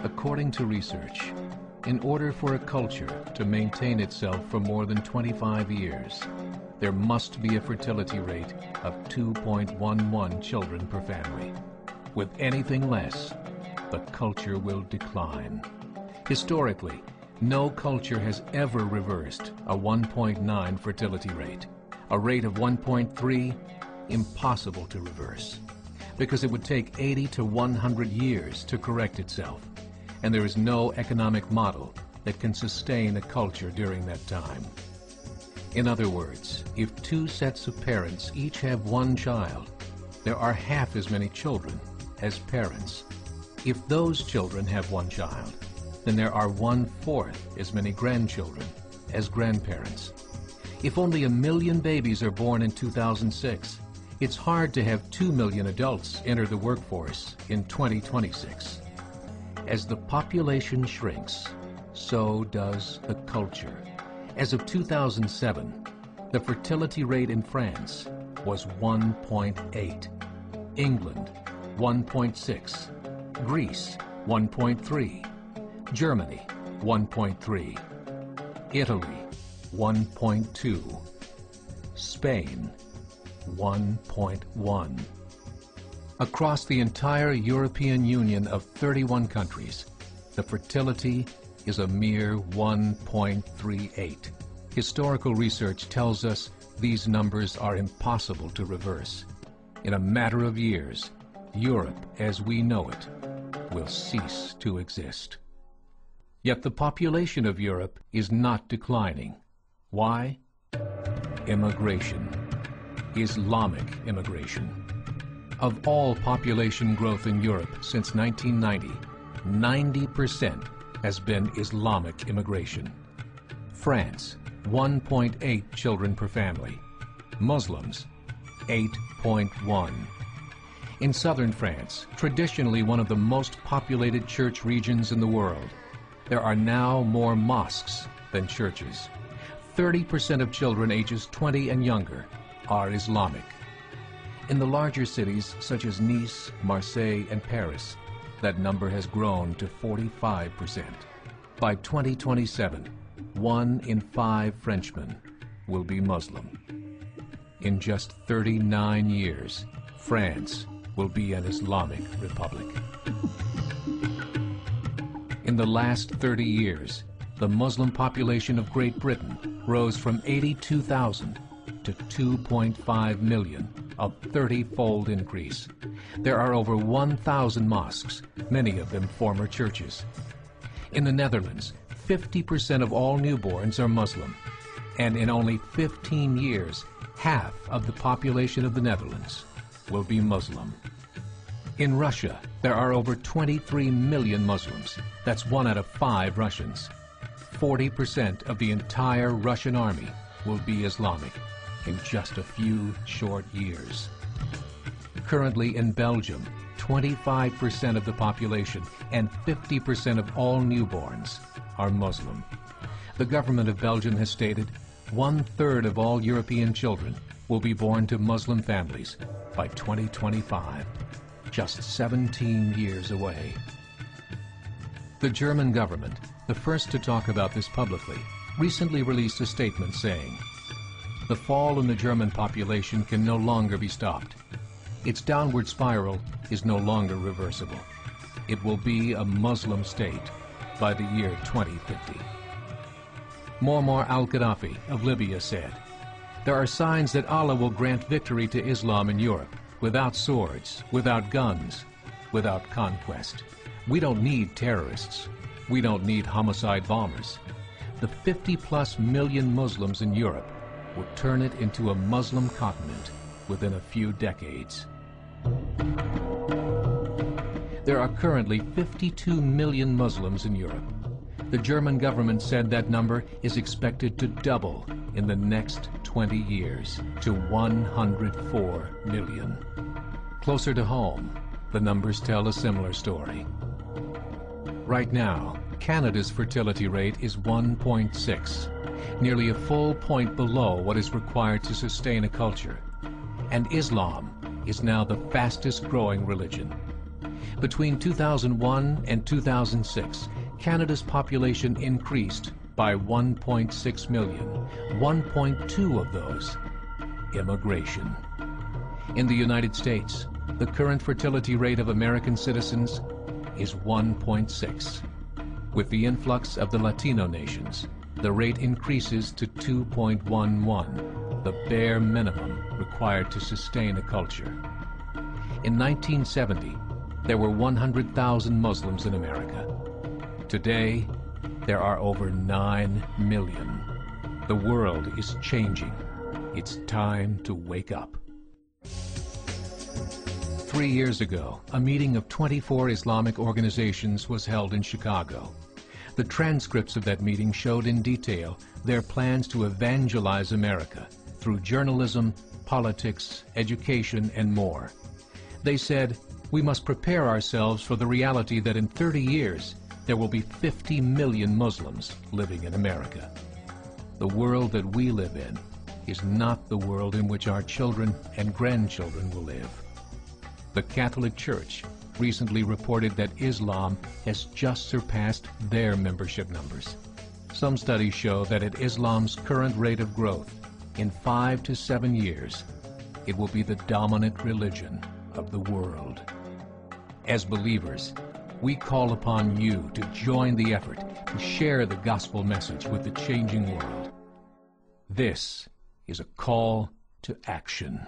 According to research, in order for a culture to maintain itself for more than 25 years, there must be a fertility rate of 2.11 children per family. With anything less, the culture will decline. Historically, no culture has ever reversed a 1.9 fertility rate. A rate of 1.3, impossible to reverse, because it would take 80 to 100 years to correct itself, and there is no economic model that can sustain a culture during that time. In other words, if two sets of parents each have one child, there are half as many children as parents. If those children have one child, then there are 1/4 as many grandchildren as grandparents. If only 1 million babies are born in 2006, it's hard to have 2 million adults enter the workforce in 2026. As the population shrinks, so does the culture. As of 2007, the fertility rate in France was 1.8, England 1.6, Greece 1.3, Germany 1.3, Italy 1.2, Spain 1.1. Across the entire European Union of 31 countries, the fertility is a mere 1.38. Historical research tells us these numbers are impossible to reverse. In a matter of years, Europe as we know it will cease to exist. Yet the population of Europe is not declining. Why? Immigration. Islamic immigration. Of all population growth in Europe since 1990, 90% has been Islamic immigration. France, 1.8 children per family. Muslims, 8.1. In southern France, traditionally one of the most populated church regions in the world, there are now more mosques than churches. 30% of children ages 20 and younger are Islamic. In the larger cities such as Nice, Marseille, and Paris, that number has grown to 45%. By 2027, 1 in 5 Frenchmen will be Muslim. In just 39 years, France will be an Islamic republic. In the last 30 years, the Muslim population of Great Britain rose from 82,000 to 2.5 million, a 30-fold increase. There are over 1,000 mosques, many of them former churches. In the Netherlands, 50% of all newborns are Muslim, and in only 15 years, half of the population of the Netherlands will be Muslim. In Russia, there are over 23 million Muslims. That's 1 out of 5 Russians. 40% of the entire Russian army will be Islamic in just a few short years. Currently in Belgium, 25% of the population and 50% of all newborns are Muslim. The government of Belgium has stated 1/3 of all European children will be born to Muslim families by 2025, just 17 years away. The German government, the first to talk about this publicly, recently released a statement saying, "The fall in the German population can no longer be stopped. Its downward spiral is no longer reversible. It will be a Muslim state by the year 2050. Muammar al-Gaddafi of Libya said, "There are signs that Allah will grant victory to Islam in Europe, without swords, without guns, without conquest. We don't need terrorists. We don't need homicide bombers. The 50+ million Muslims in Europe would turn it into a Muslim continent within a few decades." There are currently 52 million Muslims in Europe. The German government said that number is expected to double in the next 20 years to 104 million. Closer to home, the numbers tell a similar story. Right now, Canada's fertility rate is 1.6, nearly a full point below what is required to sustain a culture. And Islam is now the fastest growing religion. Between 2001 and 2006, Canada's population increased by 1.6 million, 1.2 of those immigration. In the United States, the current fertility rate of American citizens is 1.6. With the influx of the Latino nations, the rate increases to 2.11, the bare minimum required to sustain a culture. In 1970, there were 100,000 Muslims in America. Today, there are over 9 million. The world is changing. It's time to wake up. 3 years ago, a meeting of 24 Islamic organizations was held in Chicago. The transcripts of that meeting showed in detail their plans to evangelize America through journalism, politics, education, and more. They said, we must prepare ourselves for the reality that in 30 years, there will be 50 million Muslims living in America. The world that we live in is not the world in which our children and grandchildren will live. The Catholic Church recently reported that Islam has just surpassed their membership numbers. Some studies show that at Islam's current rate of growth, in 5 to 7 years, it will be the dominant religion of the world. As believers, we call upon you to join the effort to share the gospel message with the changing world. This is a call to action.